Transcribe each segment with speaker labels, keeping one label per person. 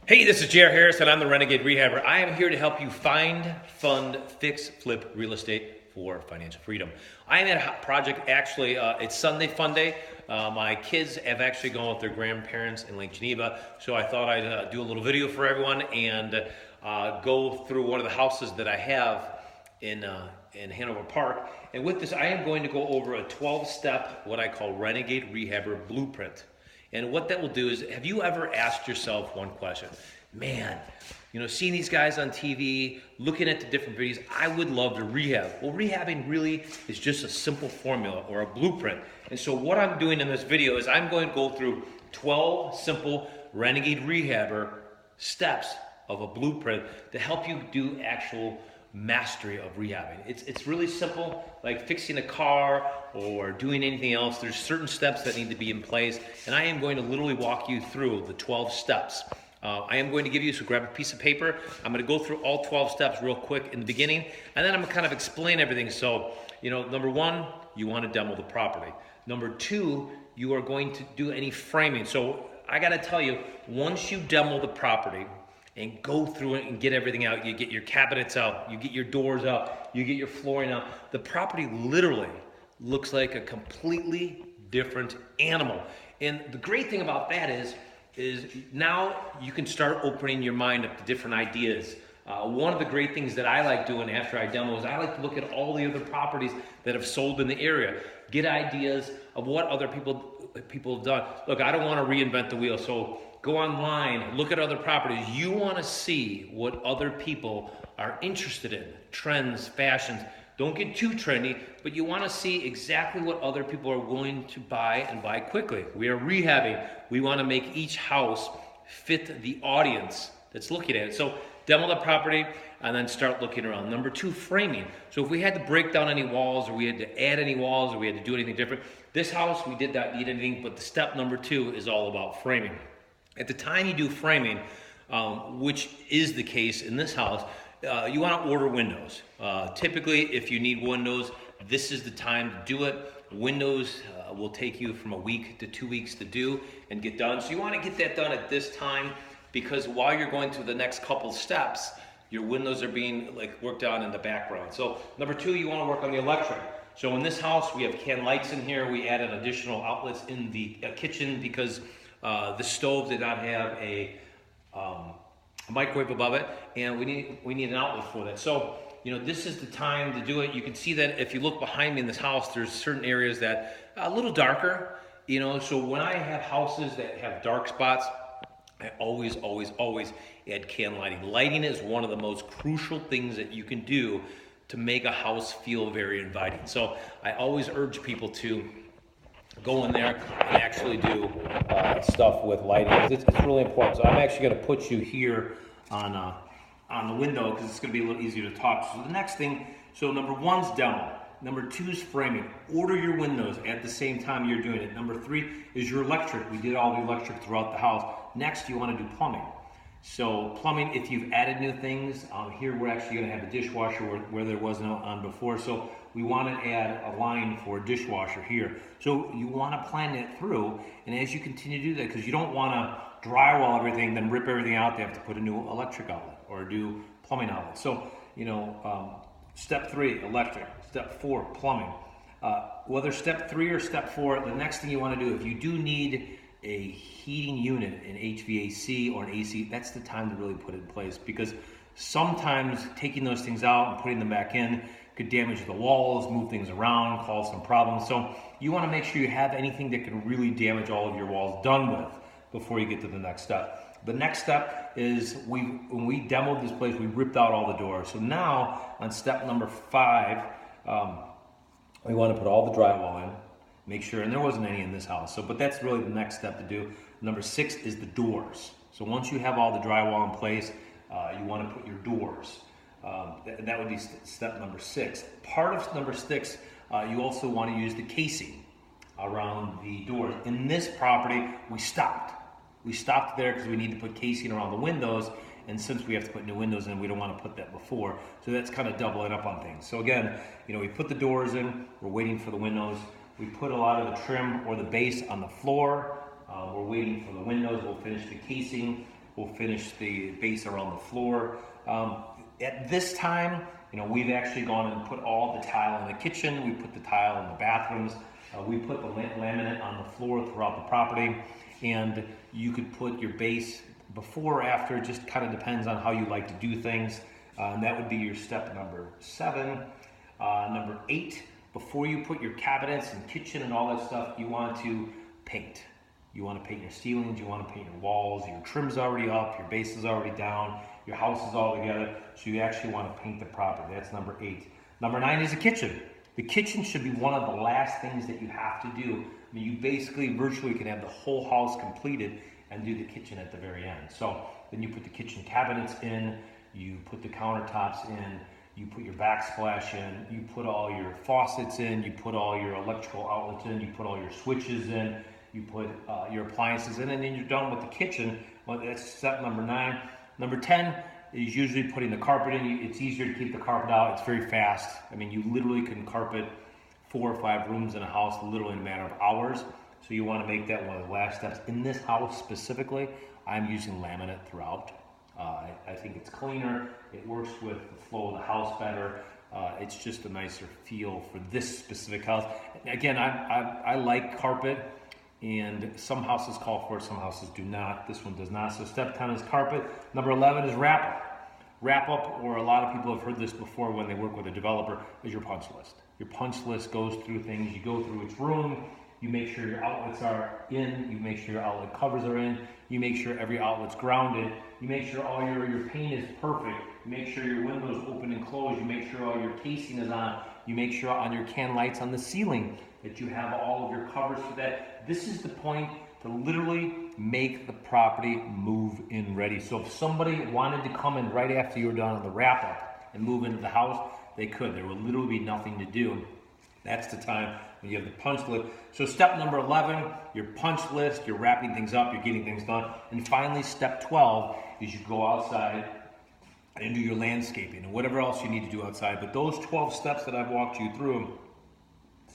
Speaker 1: Hey, this is Jer Harris, and I'm the Renegade Rehabber. I am here to help you find, fund, fix, flip real estate for financial freedom. I am at a hot project. Actually, it's Sunday Fun Day. My kids have actually gone with their grandparents in Lake Geneva, so I thought I'd do a little video for everyone and go through one of the houses that I have in Hanover Park. And with this, I am going to go over a 12-step, what I call Renegade Rehabber blueprint. And what that will do is, have you ever asked yourself one question? Man, seeing these guys on TV, looking at the different videos, I would love to rehab. Well, rehabbing really is just a simple formula or a blueprint. And so what I'm doing in this video is I'm going to go through 12 simple Renegade Rehabber steps of a blueprint to help you do actual mastery of rehabbing. It's really simple, like fixing a car or doing anything else. There's certain steps that need to be in place, and I am going to literally walk you through the 12 steps. I am going to give you, so grab a piece of paper. I'm going to go through all 12 steps real quick in the beginning, and then I'm going to kind of explain everything. So, number one, you want to demo the property. Number two, you are going to do any framing. So I got to tell you, once you demo the property, and go through it and get everything out. You get your cabinets out, you get your doors out, you get your flooring out. The property literally looks like a completely different animal. And the great thing about that is now you can start opening your mind up to different ideas. One of the great things that I like doing after I demo is I like to look at all the other properties that have sold in the area, get ideas of what other people have done. Look, I don't want to reinvent the wheel, so go online, look at other properties. You want to see what other people are interested in, trends, fashions. Don't get too trendy, but you want to see exactly what other people are willing to buy and buy quickly. We are rehabbing. We want to make each house fit the audience that's looking at it. So demo the property and then start looking around. Number two, framing. So if we had to break down any walls or we had to add any walls or we had to do anything different, this house, we did not need anything, but the step number two is all about framing. At the time you do framing, which is the case in this house, you want to order windows. Typically, if you need windows, this is the time to do it. Windows will take you from a week to 2 weeks to do and get done. So you want to get that done at this time, because while you're going through the next couple steps, your windows are being worked on in the background. So number two, you want to work on the electric. So in this house, we have can lights in here. We added additional outlets in the kitchen because the stove did not have a microwave above it, and we need an outlet for that. So this is the time to do it. You can see that if you look behind me in this house, there's certain areas that are a little darker. So when I have houses that have dark spots, I always add can lighting. Lighting is one of the most crucial things that you can do to make a house feel very inviting. So I always urge people to go in there and actually do stuff with lighting. It's really important. So I'm actually going to put you here on the window because it's going to be a little easier to talk. So the next thing, so number one's demo. Number two is framing. Order your windows at the same time you're doing it. Number three is your electric. We did all the electric throughout the house. Next, you want to do plumbing. So plumbing, if you've added new things, here we're actually going to have a dishwasher where there wasn't on before. So we want to add a line for a dishwasher here. So you want to plan that through, and as you continue to do that, because you don't want to drywall everything, then rip everything out, they have to put a new electric outlet or do plumbing outlet. So, step three, electric. Step four, plumbing. Whether step three or step four, the next thing you want to do, if you do need a heating unit, an HVAC or an AC, that's the time to really put it in place, because sometimes taking those things out and putting them back in could damage the walls, move things around, cause some problems. So you want to make sure you have anything that can really damage all of your walls done with before you get to the next step. The next step is when we demoed this place, we ripped out all the doors. So now on step number five, we want to put all the drywall in, make sure, and there wasn't any in this house. So, but that's really the next step to do. Number six is the doors. So once you have all the drywall in place, you want to put your doors. That would be step number six. Part of number six, you also want to use the casing around the doors. In this property, we stopped. We stopped there because we need to put casing around the windows, and since we have to put new windows in, we don't want to put that before. So that's kind of doubling up on things. So again, we put the doors in, we're waiting for the windows. We put a lot of the trim or the base on the floor. We're waiting for the windows. We'll finish the casing. We'll finish the base around the floor. At this time, we've actually gone and put all the tile in the kitchen. We put the tile in the bathrooms. We put the laminate on the floor throughout the property. And you could put your base before or after, just kind of depends on how you like to do things. And that would be your step number 7. Number 8, before you put your cabinets and kitchen and all that stuff, you want to paint. You want to paint your ceilings, you want to paint your walls, your trim's already up, your base is already down, your house is all together, so you actually want to paint the property. That's number 8. Number 9 is the kitchen. The kitchen should be one of the last things that you have to do. I mean, you basically virtually can have the whole house completed and do the kitchen at the very end. So then you put the kitchen cabinets in, you put the countertops in, you put your backsplash in, you put all your faucets in, you put all your electrical outlets in, you put all your switches in, you put your appliances in, and then you're done with the kitchen. Well, that's step number 9. Number 10 is usually putting the carpet in. It's easier to keep the carpet out. It's very fast. I mean, you literally can carpet 4 or 5 rooms in a house literally in a matter of hours. So you want to make that one of the last steps. In this house specifically, I'm using laminate throughout. I think it's cleaner. It works with the flow of the house better. It's just a nicer feel for this specific house. Again, I like carpet, and some houses call for it, some houses do not. This one does not. So step 10 is carpet. Number 11 is wrap up. Wrap up, or a lot of people have heard this before when they work with a developer, is your punch list. Your punch list goes through things. You go through each room. You make sure your outlets are in. You make sure your outlet covers are in. You make sure every outlet's grounded. You make sure all your paint is perfect. You make sure your windows open and closed. You make sure all your casing is on. You make sure on your can lights on the ceiling that you have all of your covers for that. This is the point to literally make the property move in ready. So if somebody wanted to come in right after you were done on the wrap up and move into the house, they could. There would literally be nothing to do. That's the time when you have the punch list. So step number 11, your punch list, you're wrapping things up, you're getting things done. And finally, step 12 is you go outside and do your landscaping and whatever else you need to do outside. But those 12 steps that I've walked you through,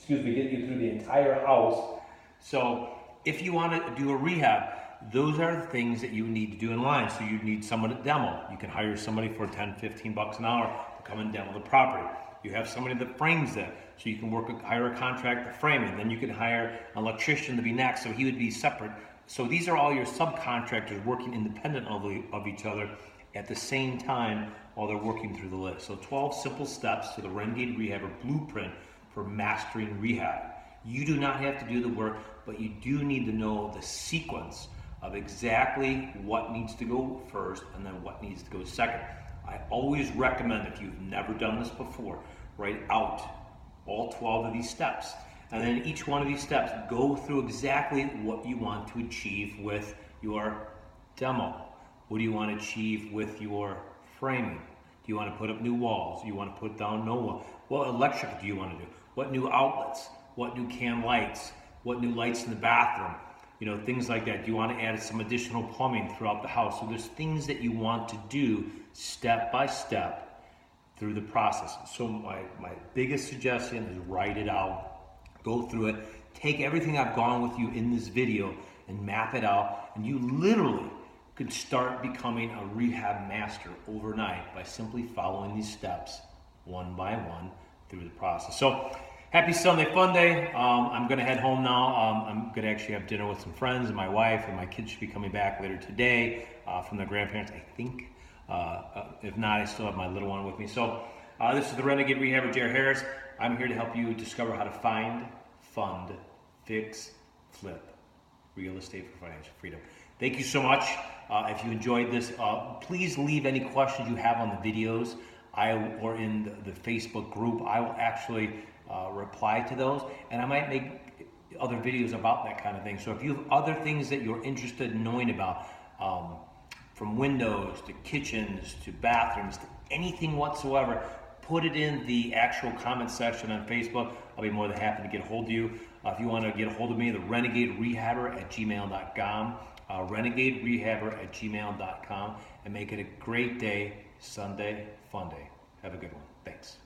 Speaker 1: get you through the entire house. So if you want to do a rehab, those are the things that you need to do in line. So you need someone to demo. You can hire somebody for 10, 15 bucks an hour to come and demo the property. You have somebody that frames that, so you can hire a contractor to frame it. Then you can hire an electrician to be next, so he would be separate. So these are all your subcontractors working independent of each other at the same time while they're working through the list. So 12 simple steps to the Renegade Rehabber blueprint for mastering rehab. You do not have to do the work, but you do need to know the sequence of exactly what needs to go first and then what needs to go second. I always recommend, if you've never done this before, write out all 12 of these steps. And then each one of these steps, go through exactly what you want to achieve with your demo. What do you want to achieve with your framing? Do you want to put up new walls? Do you want to put down no wall? What electric do you want to do? What new outlets? What new can lights? What new lights in the bathroom? Things like that. Do you want to add some additional plumbing throughout the house? So there's things that you want to do step by step through the process. So my biggest suggestion is write it out, go through it, take everything I've gone with you in this video and map it out, and you literally could start becoming a rehab master overnight by simply following these steps one by one through the process. So happy Sunday Fun Day. I'm going to head home now. I'm going to actually have dinner with some friends and my wife, and my kids should be coming back later today from their grandparents, I think. If not, I still have my little one with me. So this is the Renegade Rehabber, Jared Harris. I'm here to help you discover how to find, fund, fix, flip real estate for financial freedom. Thank you so much. If you enjoyed this, please leave any questions you have on the videos or in the Facebook group. I will actually reply to those, and I might make other videos about that kind of thing. So if you have other things that you're interested in knowing about, from windows to kitchens to bathrooms to anything whatsoever, put it in the actual comment section on Facebook. I'll be more than happy to get a hold of you. If you want to get a hold of me, the renegaderehabber@gmail.com, renegaderehabber@gmail.com, and make it a great day, Sunday Fun Day. Have a good one. Thanks.